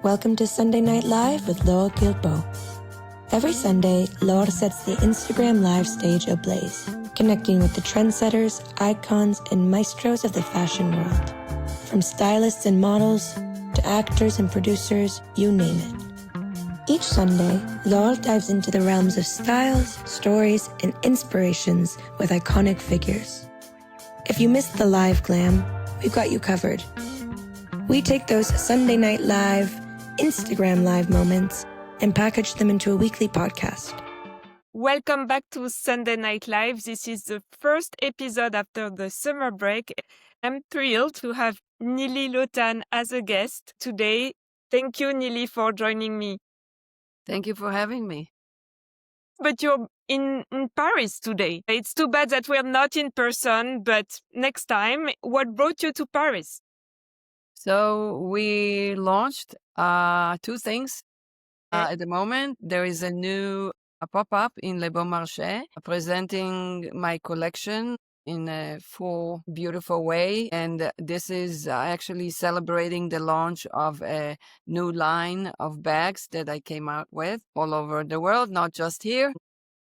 Welcome to Sunday Night Live with Laure Guilbeault. Every Sunday, Laure sets the Instagram Live stage ablaze, connecting with the trendsetters, icons, and maestros of the fashion world. From stylists and models to actors and producers, you name it. Each Sunday, Laure dives into the realms of styles, stories, and inspirations with iconic figures. If you missed the live glam, we've got you covered. We take those Sunday Night Live, Instagram Live moments and package them into a weekly podcast. Welcome back to Sunday Night Live. This is the first episode after the summer break. I'm thrilled to have Nili Lotan as a guest today. Thank you, Nili, for joining me. Thank you for having me. But you're in Paris today. It's too bad that we're not in person, but next time, what brought you to Paris? So we launched two things. At the moment, there is a new pop-up in Le Bon Marché presenting my collection in a full, beautiful way. And this is actually celebrating the launch of a new line of bags that I came out with all over the world, not just here.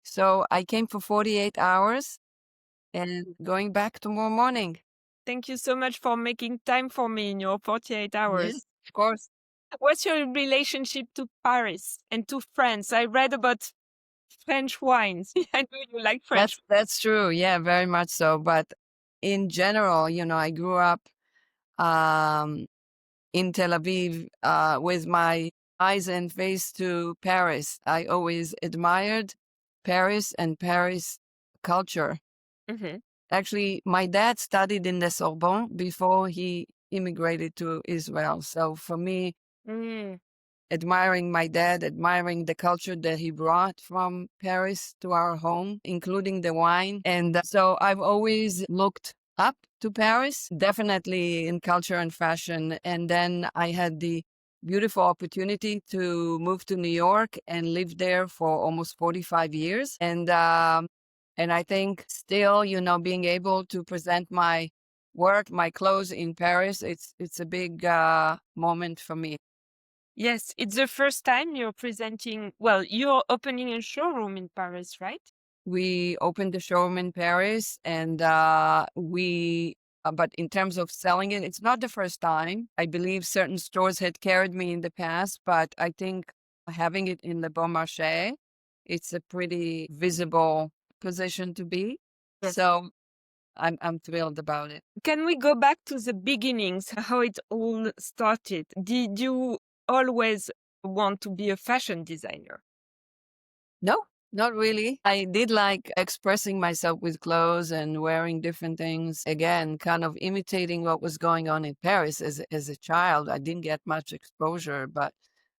So I came for 48 hours and going back tomorrow morning. Thank you so much for making time for me in your 48 hours. Yes, of course. What's your relationship to Paris and to France? I read about French wines. I know you like French. That's true. Yeah, very much so. But in general, I grew up in Tel Aviv with my eyes and face to Paris. I always admired Paris and Paris culture. Mm-hmm. Actually, my dad studied in the Sorbonne before he immigrated to Israel. So for me, admiring my dad, admiring the culture that he brought from Paris to our home, including the wine. And so I've always looked up to Paris, definitely in culture and fashion. And then I had the beautiful opportunity to move to New York and live there for almost 45 years. And I think still, being able to present my work, my clothes in Paris, it's a big moment for me. Yes, it's the first time you're presenting. Well, you're opening a showroom in Paris, right? We opened the showroom in Paris, and but in terms of selling it, it's not the first time. I believe certain stores had carried me in the past, but I think having it in Le Bon Marché, it's a pretty visible position to be. Yes. So I'm thrilled about it. Can we go back to the beginnings, how it all started? Did you always want to be a fashion designer? No, not really. I did like expressing myself with clothes and wearing different things. Again, kind of imitating what was going on in Paris as a child. I didn't get much exposure, but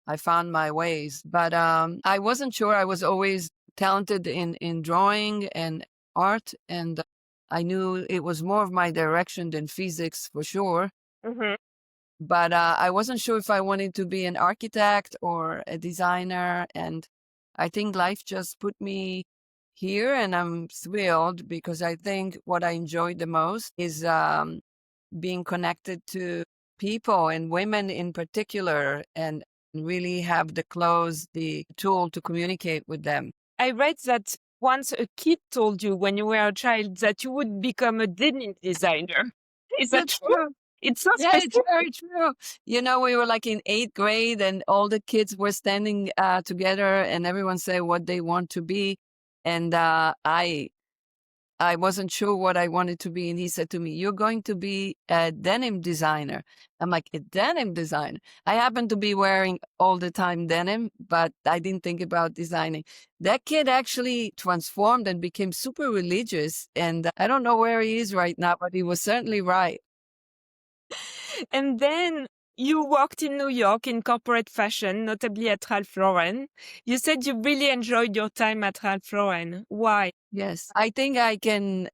I found my ways. But I wasn't sure. I was always talented in drawing and art, and I knew it was more of my direction than physics for sure. Mm-hmm. But I wasn't sure if I wanted to be an architect or a designer. And I think life just put me here, and I'm thrilled because I think what I enjoyed the most is being connected to people and women in particular, and really have the clothes, the tool to communicate with them. I read that once a kid told you when you were a child that you would become a denim designer. Is that true? It's so Yeah, specific. it's very true. We were like in 8th grade, and all the kids were standing together, and everyone said what they want to be. And I wasn't sure what I wanted to be. And he said to me, "You're going to be a denim designer." I'm like, "A denim designer?" I happen to be wearing all the time denim, but I didn't think about designing. That kid actually transformed and became super religious. And I don't know where he is right now, but he was certainly right. And then you worked in New York in corporate fashion, notably at Ralph Lauren. You said you really enjoyed your time at Ralph Lauren. Why? Yes, I think I can,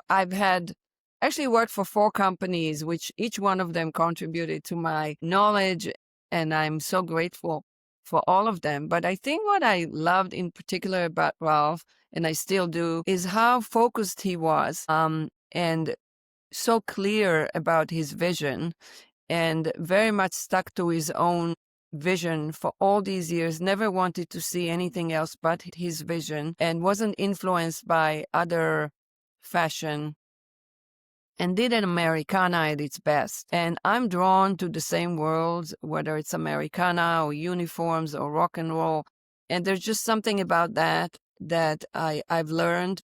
I've actually worked for 4 companies, which each one of them contributed to my knowledge, and I'm so grateful for all of them. But I think what I loved in particular about Ralph, and I still do, is how focused he was, and so clear about his vision, and very much stuck to his own vision for all these years, never wanted to see anything else but his vision, and wasn't influenced by other fashion, and did an Americana at its best. And I'm drawn to the same worlds, whether it's Americana or uniforms or rock and roll. And there's just something about that I've learned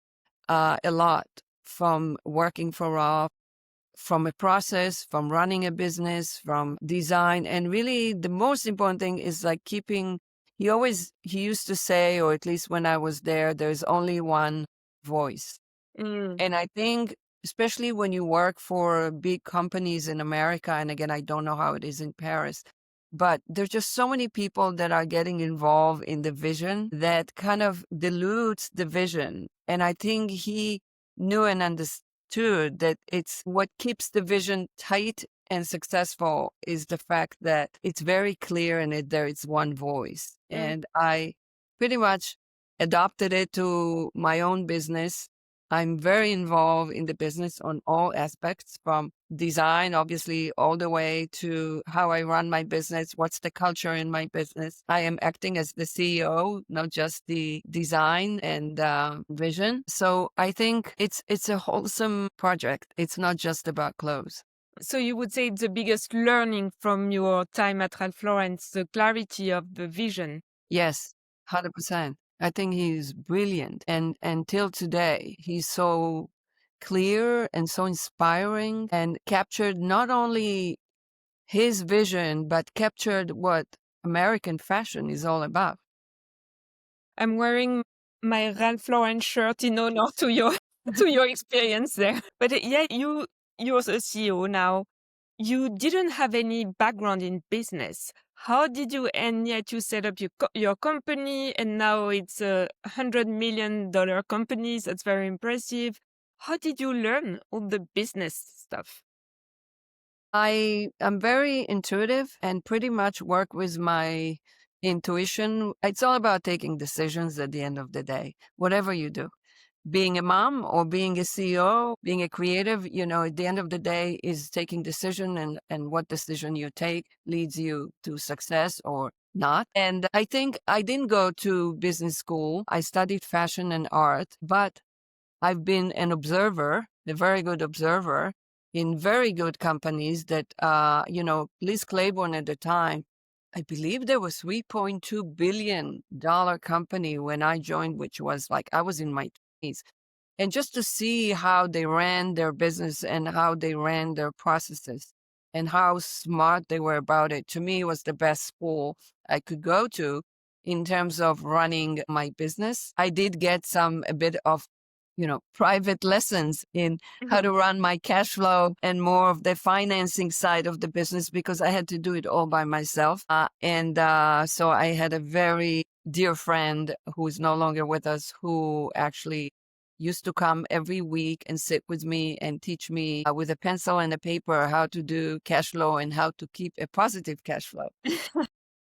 a lot from working for Ralph, from a process, from running a business, from design. And really the most important thing is like keeping, he used to say, or at least when I was there, there's only one voice. And I think, especially when you work for big companies in America, and again, I don't know how it is in Paris, but there's just so many people that are getting involved in the vision that kind of dilutes the vision. And I think he knew and understood that it's what keeps the vision tight and successful is the fact that it's very clear and there is one voice. And I pretty much adopted it to my own business. I'm very involved in the business on all aspects, from design, obviously, all the way to how I run my business, what's the culture in my business. I am acting as the CEO, not just the design and vision. So I think it's a wholesome project. It's not just about clothes. So you would say the biggest learning from your time at Ralph Lauren, the clarity of the vision. Yes, 100%. I think he's brilliant. And till today, he's so clear and so inspiring, and captured not only his vision, but captured what American fashion is all about. I'm wearing my Ralph Lauren shirt in honor to your to your experience there. But yeah, you're a CEO now. You didn't have any background in business. How did you, and yet you set up your company, and now it's $100 million company. That's very impressive. How did you learn all the business stuff? I am very intuitive and pretty much work with my intuition. It's all about taking decisions at the end of the day, whatever you do. Being a mom or being a CEO, being a creative, at the end of the day is taking decision, and what decision you take leads you to success or not. And I think I didn't go to business school. I studied fashion and art, but I've been an observer, a very good observer in very good companies that, Liz Claiborne at the time, I believe there was $3.2 billion company when I joined, which was like, I was in my 20s. And just to see how they ran their business and how they ran their processes and how smart they were about it, to me was the best school I could go to in terms of running my business. I did get a bit of private lessons in how to run my cash flow and more of the financing side of the business, because I had to do it all by myself. So I had a very dear friend who is no longer with us, who actually used to come every week and sit with me and teach me with a pencil and a paper how to do cash flow and how to keep a positive cash flow.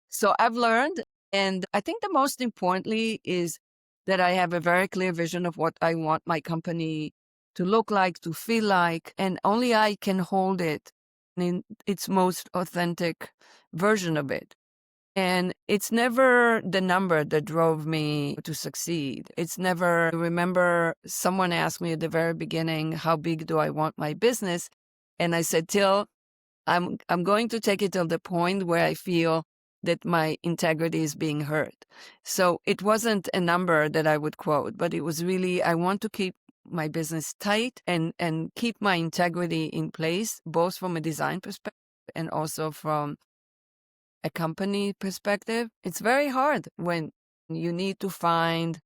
So I've learned. And I think the most importantly is that I have a very clear vision of what I want my company to look like, to feel like, and only I can hold it in its most authentic version of it. And it's never the number that drove me to succeed. It's never, I remember someone asked me at the very beginning, how big do I want my business? And I said, till I'm going to take it till the point where I feel that my integrity is being hurt. So it wasn't a number that I would quote, but it was really, I want to keep my business tight and keep my integrity in place, both from a design perspective and also from a company perspective. It's very hard when you need to find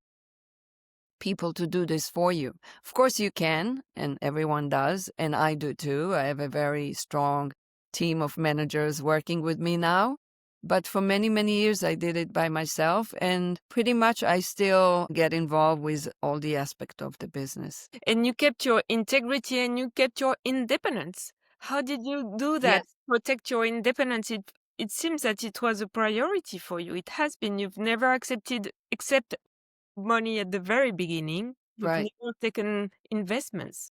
people to do this for you. Of course you can, and everyone does, and I do too. I have a very strong team of managers working with me now. But for many, many years, I did it by myself, and pretty much I still get involved with all the aspect of the business. And you kept your integrity and you kept your independence. How did you do that? Yes. Protect your independence. It seems that it was a priority for you. It has been. You've never except money at the very beginning. You've Right. never taken investments.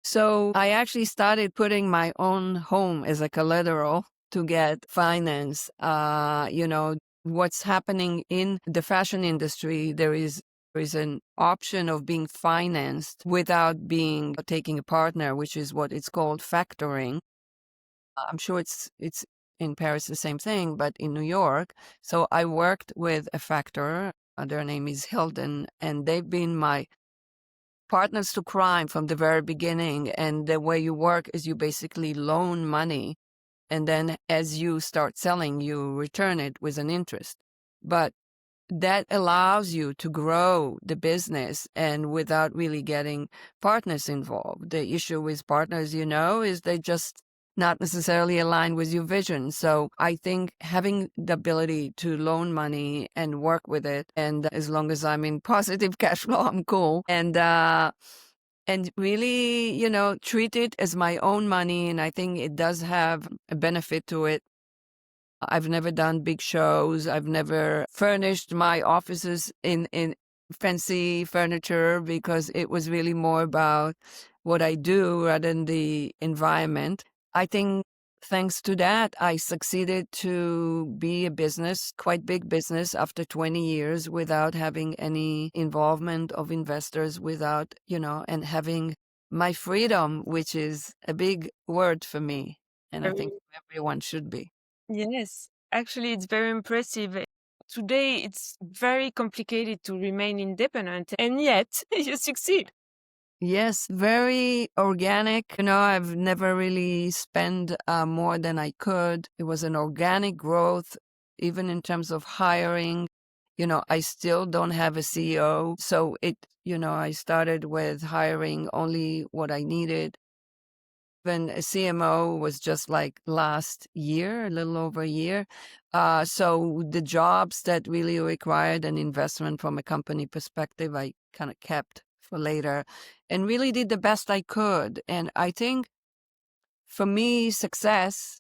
So I actually started putting my own home as a collateral to get finance. What's happening in the fashion industry, there is an option of being financed without taking a partner, which is what it's called factoring. I'm sure it's in Paris the same thing, but in New York. So I worked with a factor. Their name is Hilden, and they've been my partners to crime from the very beginning. And the way you work is you basically loan money, and then as you start selling, you return it with an interest. But that allows you to grow the business and without really getting partners involved. The issue with partners, is they just not necessarily align with your vision. So I think having the ability to loan money and work with it, and as long as I'm in positive cash flow, I'm cool. And really, treat it as my own money. And I think it does have a benefit to it. I've never done big shows. I've never furnished my offices in fancy furniture because it was really more about what I do rather than the environment. I think thanks to that, I succeeded to be a business, quite big business, after 20 years without having any involvement of investors, and having my freedom, which is a big word for me. And I think everyone should be. Yes, actually, it's very impressive. Today, it's very complicated to remain independent, and yet you succeed. Yes, very organic. I've never really spent more than I could. It was an organic growth, even in terms of hiring. I still don't have a CEO. So I started with hiring only what I needed. Even a CMO was just like last year, a little over a year. So the jobs that really required an investment from a company perspective, I kind of kept for later and really did the best I could. And I think for me, success,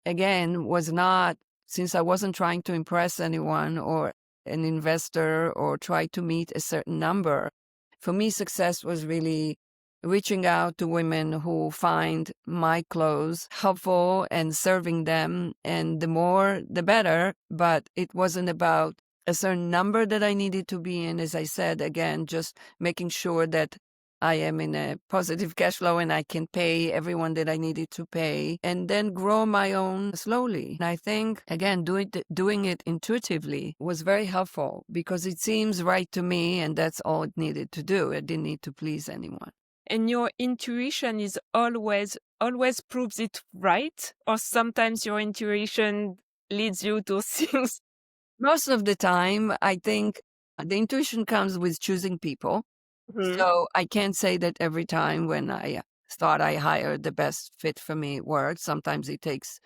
again, was not, since I wasn't trying to impress anyone or an investor or try to meet a certain number. For me, success was really reaching out to women who find my clothes helpful and serving them. And the more, the better. But it wasn't about a certain number that I needed to be in. As I said, again, just making sure that I am in a positive cash flow and I can pay everyone that I needed to pay and then grow my own slowly. And I think, again, doing it intuitively was very helpful because it seems right to me and that's all it needed to do. It didn't need to please anyone. And your intuition is always proves it right, or sometimes your intuition leads you to things. Most of the time, I think the intuition comes with choosing people. So I can't say that every time when I thought I hired the best fit for me, it worked. Sometimes it takes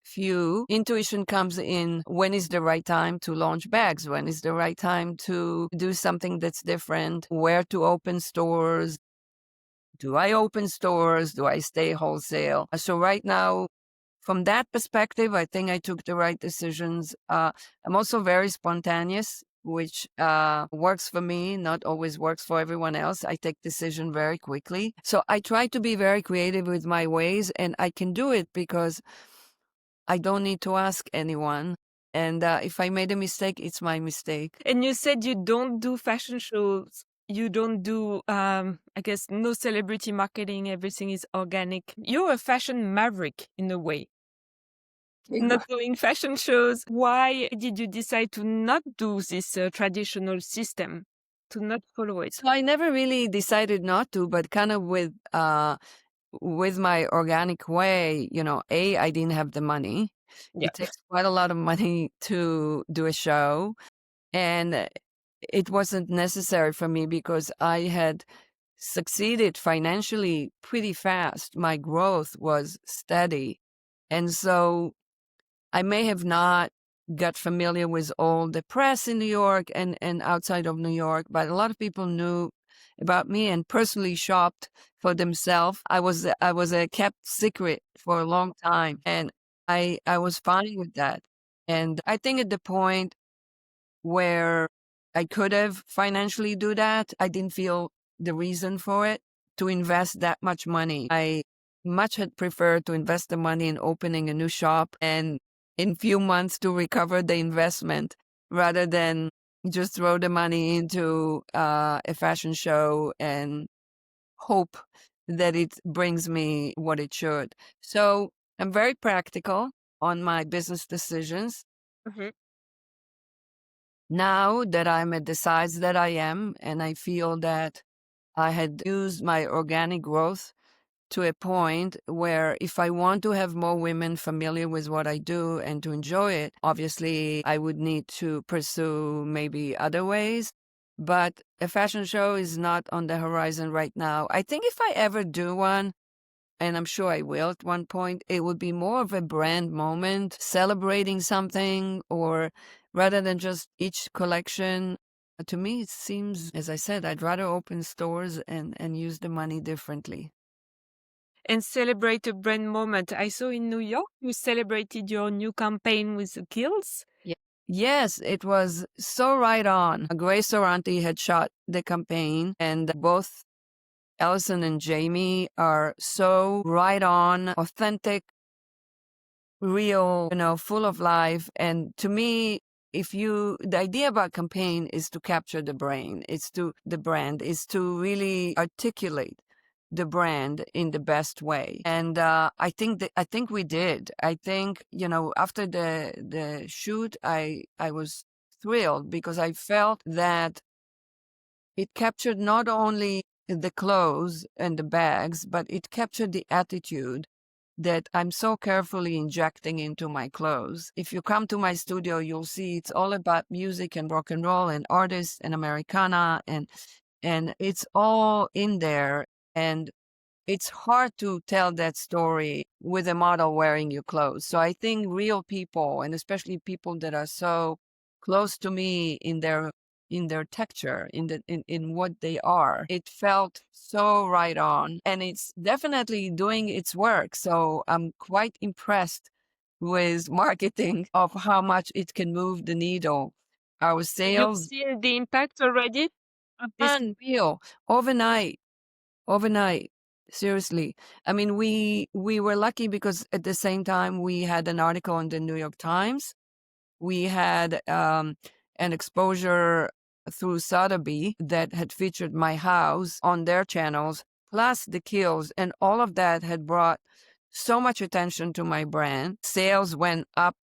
few. Intuition comes in when is the right time to launch bags, when is the right time to do something that's different, where to open stores. Do I open stores? Do I stay wholesale? So right now, from that perspective, I think I took the right decisions. I'm also very spontaneous, which works for me, not always works for everyone else. I take decision very quickly. So I try to be very creative with my ways, and I can do it because I don't need to ask anyone. And if I made a mistake, it's my mistake. And you said you don't do fashion shows. You don't do, I guess, no celebrity marketing. Everything is organic. You're a fashion maverick in a way. Not doing fashion shows. Why did you decide to not do this traditional system, to not follow it? So I never really decided not to, but kind of with my organic way, I didn't have the money. Yeah. It takes quite a lot of money to do a show. And it wasn't necessary for me because I had succeeded financially pretty fast. My growth was steady. And so I may have not got familiar with all the press in New York and outside of New York, but a lot of people knew about me and personally shopped for themselves. I was a kept secret for a long time, and I was fine with that. And I think at the point where I could have financially do that, I didn't feel the reason for it to invest that much money. I much had preferred to invest the money in opening a new shop and in few months to recover the investment rather than just throw the money into a fashion show and hope that it brings me what it should. So I'm very practical on my business decisions. Mhm. Now that I'm at the size that I am, and I feel that I had used my organic growth to a point where if I want to have more women familiar with what I do and to enjoy it, obviously I would need to pursue maybe other ways. But a fashion show is not on the horizon right now. I think if I ever do one, and I'm sure I will at one point, it would be more of a brand moment, celebrating something, or rather than just each collection. To me, it seems, as I said, I'd rather open stores and use the money differently. And celebrate a brand moment. I saw in New York you celebrated your new campaign with the Kills. Yes, it was so right on. Grace Sorrenti had shot the campaign, and both Allison and Jamie are so right on, authentic, real, full of life. And to me, the idea about campaign is to capture the brand, is to really articulate the brand in the best way. And I think we did. I think, after the shoot, I was thrilled because I felt that it captured not only the clothes and the bags, but it captured the attitude that I'm so carefully injecting into my clothes. If you come to my studio, you'll see it's all about music and rock and roll and artists and Americana and it's all in there. And it's hard to tell that story with a model wearing your clothes. So I think real people, and especially people that are so close to me in their texture, in what they are, it felt so right on, and it's definitely doing its work. So I'm quite impressed with marketing of how much it can move the needle. Our You've sales, seen the impact already of this? unreal, overnight. Seriously. I mean, we were lucky because at the same time we had an article in the New York Times. We had an exposure through Sotheby that had featured my house on their channels, plus the Kills, and all of that had brought so much attention to my brand. Sales went up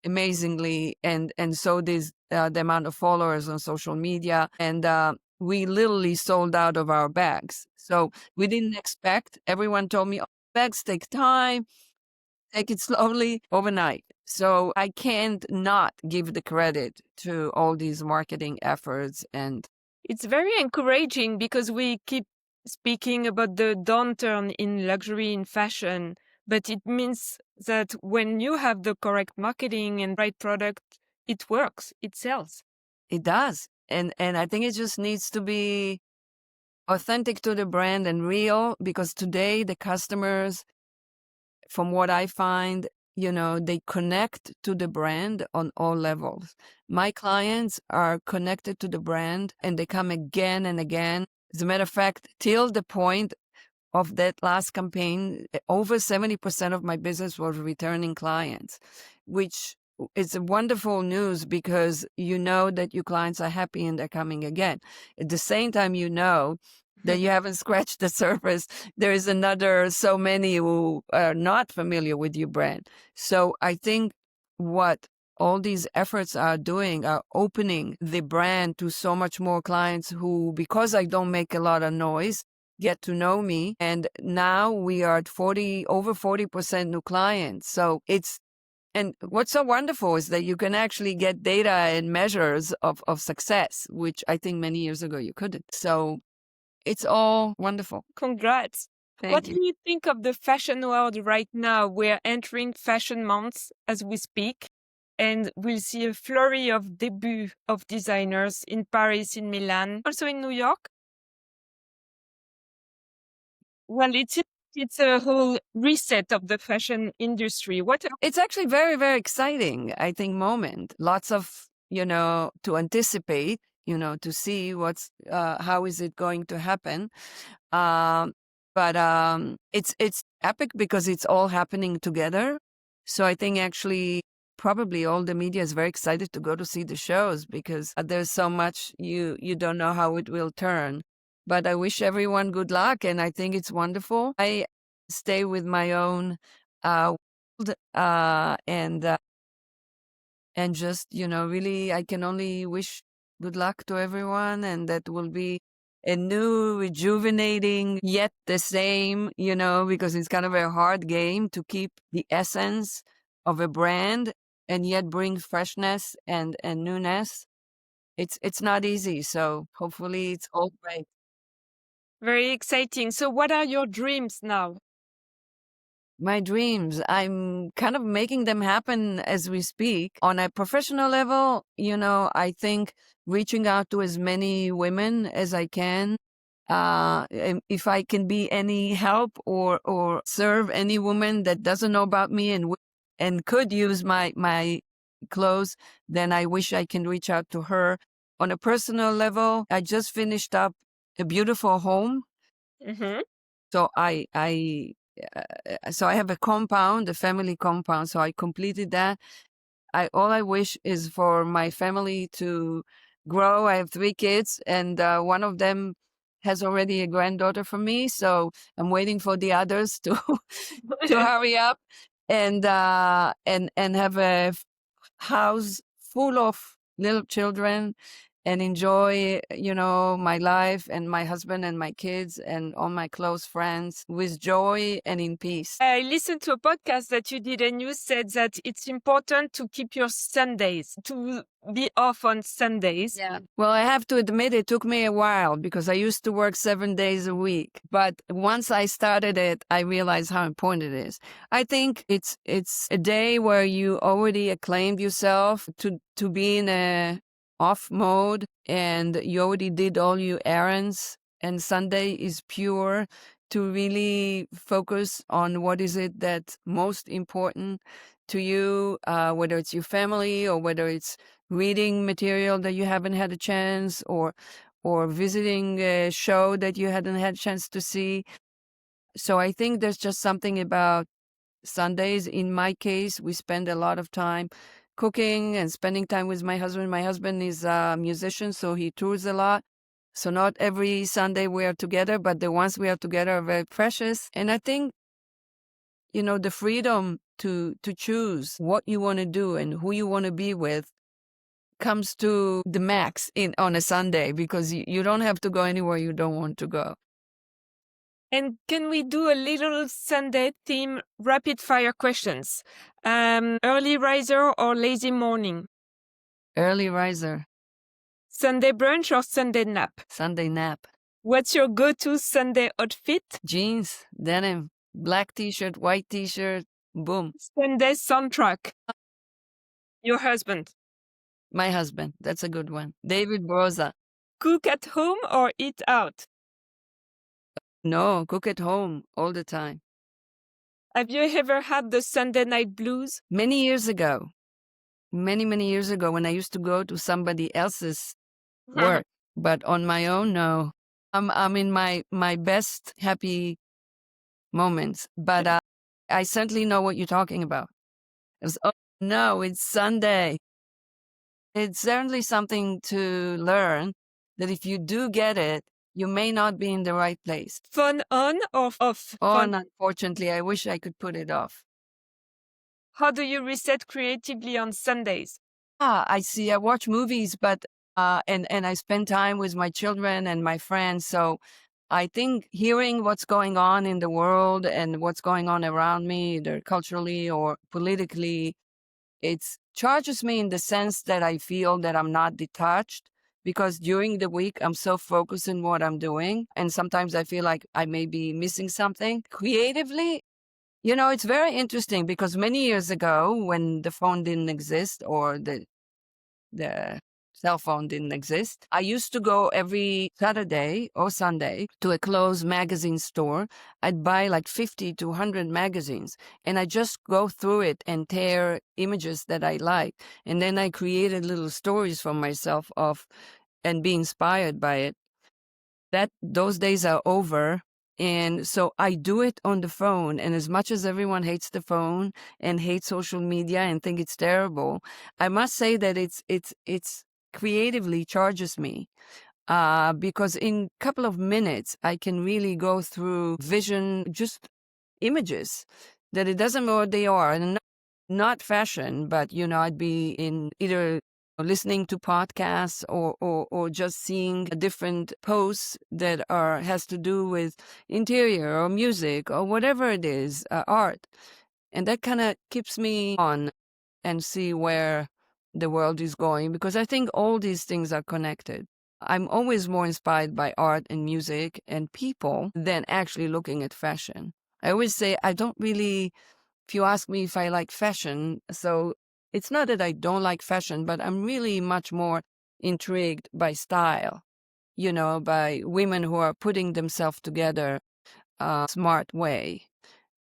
amazingly, and so did the amount of followers on social media, and we literally sold out of our bags. So we didn't expect. Everyone told me, oh, bags take time, take it slowly, overnight. So I can't not give the credit to all these marketing efforts. And It's very encouraging because we keep speaking about the downturn in luxury in fashion, but it means that when you have the correct marketing and right product, it works, it sells. it does. And I think it just needs to be authentic to the brand and real, because today the customers, from what I find, they connect to the brand on all levels. My clients are connected to the brand and they come again and again. As a matter of fact, till the point of that last campaign, over 70% of my business was returning clients, which is a wonderful news because you know that your clients are happy and they're coming again. At the same time, you know that you haven't scratched the surface. There is another so many who are not familiar with your brand. So I think what all these efforts are doing are opening the brand to so much more clients who, because I don't make a lot of noise, get to know me. And now we are at over 40% new clients. So and what's so wonderful is that you can actually get data and measures of success, which I think many years ago you couldn't. So it's all wonderful. Congrats. What Thank you. do you think of the fashion world right now? We're entering fashion months as we speak, and we'll see a flurry of debut of designers in Paris, in Milan, also in New York. Well, it's a whole reset of the fashion industry. It's actually very, very exciting, I think, moment. Lots of, to anticipate, to see how is it going to happen. But it's epic because it's all happening together. So I think actually probably all the media is very excited to go to see the shows because there's so much you don't know how it will turn. But I wish everyone good luck, and I think it's wonderful. I stay with my own world, and just, really, I can only wish good luck to everyone, and that will be a new, rejuvenating, yet the same, because it's kind of a hard game to keep the essence of a brand and yet bring freshness and newness. It's not easy, so hopefully it's all great. Very exciting. So, what are your dreams now? My dreams, I'm kind of making them happen as we speak. On a professional level, I think reaching out to as many women as I can. If I can be any help or serve any woman that doesn't know about me and could use my clothes, then I wish I can reach out to her. On a personal level, I just finished up a beautiful home. Mm-hmm. So I have a compound, a family compound. So I completed that. All I wish is for my family to grow. I have 3 kids, and one of them has already a granddaughter for me. So I'm waiting for the others to to hurry up and have a house full of little children and enjoy, my life and my husband and my kids and all my close friends with joy and in peace. I listened to a podcast that you did, and you said that it's important to keep your Sundays, to be off on Sundays. Yeah. Well, I have to admit it took me a while because I used to work 7 days a week. But once I started it, I realized how important it is. I think it's a day where you already acclaimed yourself to be in a off mode and you already did all your errands, and Sunday is pure to really focus on what is it that's most important to you, whether it's your family or whether it's reading material that you haven't had a chance or visiting a show that you hadn't had a chance to see. So I think there's just something about Sundays. In my case, we spend a lot of time cooking and spending time with my husband. My husband is a musician, so he tours a lot. So not every Sunday we are together, but the ones we are together are very precious. And I think, the freedom to choose what you want to do and who you want to be with comes to the max on a Sunday because you don't have to go anywhere you don't want to go. And can we do a little Sunday theme rapid fire questions? Early riser or lazy morning? Early riser. Sunday brunch or Sunday nap? Sunday nap. What's your go-to Sunday outfit? Jeans, denim, black t-shirt, white t-shirt, boom. Sunday soundtrack? Your husband? My husband, that's a good one. David Broza. Cook at home or eat out? No, cook at home all the time. Have you ever had the Sunday night blues? Many years ago. Many years ago when I used to go to somebody else's work, but on my own, no. I'm in my best happy moments, but I certainly know what you're talking about. It was, oh no, it's Sunday. It's certainly something to learn that if you do get it, you may not be in the right place. Fun on or off? On, unfortunately, I wish I could put it off. How do you reset creatively on Sundays? I see. I watch movies, but and I spend time with my children and my friends. So I think hearing what's going on in the world and what's going on around me, either culturally or politically, it charges me in the sense that I feel that I'm not detached because during the week I'm so focused in what I'm doing. And sometimes I feel like I may be missing something. Creatively, it's very interesting because many years ago when the phone didn't exist or the cell phone didn't exist, I used to go every Saturday or Sunday to a closed magazine store. I'd buy like 50 to 100 magazines and I just go through it and tear images that I like. And then I created little stories for myself and be inspired by it. Those days are over. And so I do it on the phone. And as much as everyone hates the phone and hates social media and think it's terrible, I must say that it's creatively charges me. Because in a couple of minutes, I can really go through vision, just images that it doesn't know what they are. And not fashion, but, I'd be in either listening to podcasts or just seeing different posts that has to do with interior or music or whatever it is, art. And that kind of keeps me on and see where the world is going, because I think all these things are connected. I'm always more inspired by art and music and people than actually looking at fashion. I always say I don't really, if you ask me if I like fashion, so it's not that I don't like fashion, but I'm really much more intrigued by style, by women who are putting themselves together a smart way,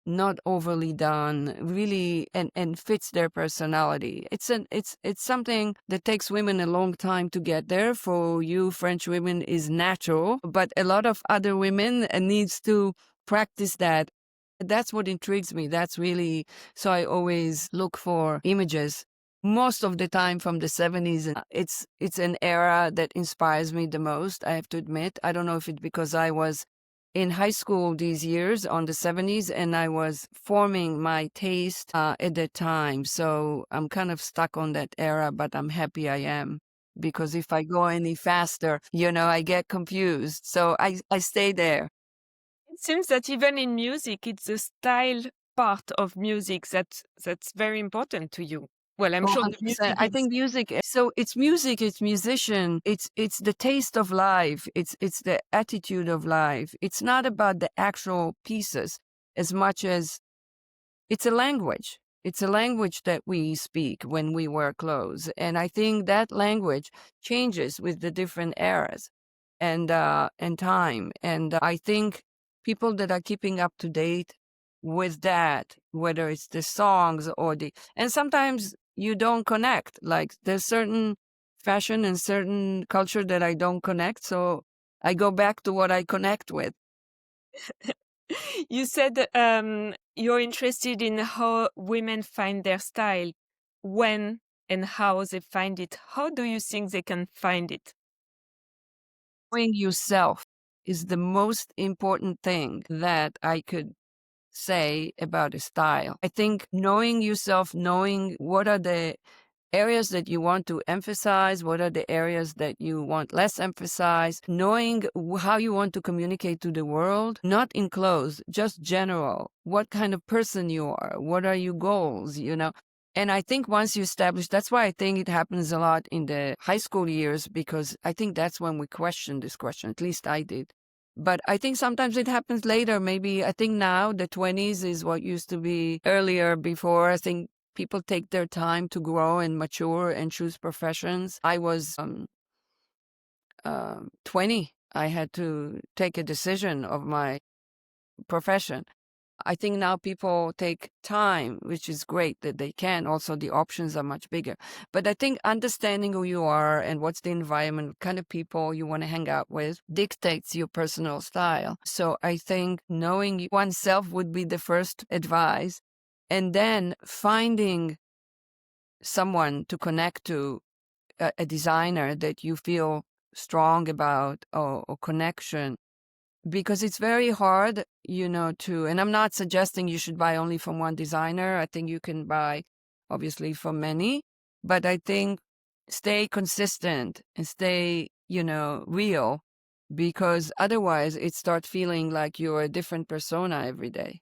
not overly done, really, and fits their personality. It's something that takes women a long time to get there. For you French women is natural, but a lot of other women needs to practice that. That's what intrigues me. That's really, so I always look for images most of the time from the 70s. And it's an era that inspires me the most, I have to admit. I don't know if it's because I was in high school these years on the 70s and I was forming my taste at that time. So I'm kind of stuck on that era, but I'm happy I am, because if I go any faster, I get confused. So I stay there. It seems that even in music, it's the style part of music that's very important to you. Well, I'm Oh, sure the 100%. music I is. think music, so it's music, it's musician, it's the taste of life, it's the attitude of life. It's not about the actual pieces as much as it's a language. It's a language that we speak when we wear clothes. And I think that language changes with the different eras and time. And I think people that are keeping up to date with that, whether it's the songs or and sometimes you don't connect. Like there's certain fashion and certain culture that I don't connect. So I go back to what I connect with. You said you're interested in how women find their style, when and how they find it. How do you think they can find it? Knowing yourself is the most important thing that I could say about a style. I think knowing yourself, knowing what are the areas that you want to emphasize, what are the areas that you want less emphasized, knowing how you want to communicate to the world, not in clothes, just general, what kind of person you are, what are your goals, And I think once you establish, that's why I think it happens a lot in the high school years, because I think that's when we question this question, at least I did. But I think sometimes it happens later. Maybe I think now the 20s is what used to be earlier before. I think people take their time to grow and mature and choose professions. I was 20. I had to take a decision of my profession. I think now people take time, which is great that they can. Also, the options are much bigger. But I think understanding who you are and what's the environment, what kind of people you want to hang out with, dictates your personal style. So I think knowing oneself would be the first advice. And then finding someone to connect to, a designer that you feel strong about, or connection, because it's very hard, and I'm not suggesting you should buy only from one designer. I think you can buy obviously from many, but I think stay consistent and stay, real, because otherwise it starts feeling like you're a different persona every day.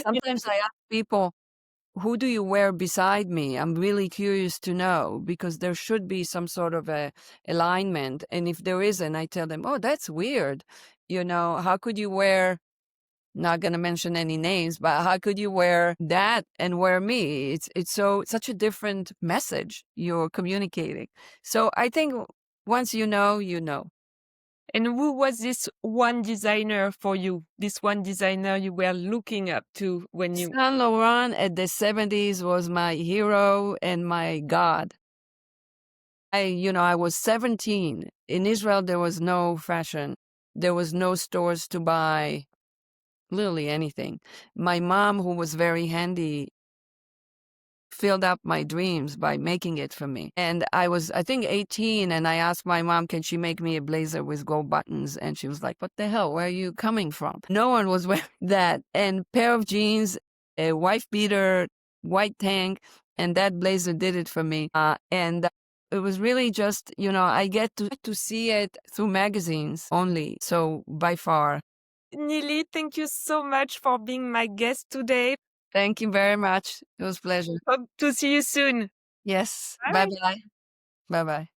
Sometimes I ask people, who do you wear beside me? I'm really curious to know, because there should be some sort of a alignment. And if there isn't, I tell them, oh, that's weird. How could you wear, not going to mention any names, but how could you wear that and wear me? It's such a different message you're communicating. So I think once you know, you know. And who was this one designer for you? This one designer you were looking up to when you. Saint Laurent at the 70s was my hero and my god. I was 17. In Israel, there was no fashion. There was no stores to buy literally anything. My mom, who was very handy, filled up my dreams by making it for me. And I was, I think, 18, and I asked my mom, can she make me a blazer with gold buttons? And she was like, what the hell? Where are you coming from? No one was wearing that. And pair of jeans, a wife beater, white tank, and that blazer did it for me. And it was really just, I get to see it through magazines only. So by far. Nili, thank you so much for being my guest today. Thank you very much. It was a pleasure. Hope to see you soon. Yes. Bye. Bye-bye. Bye-bye.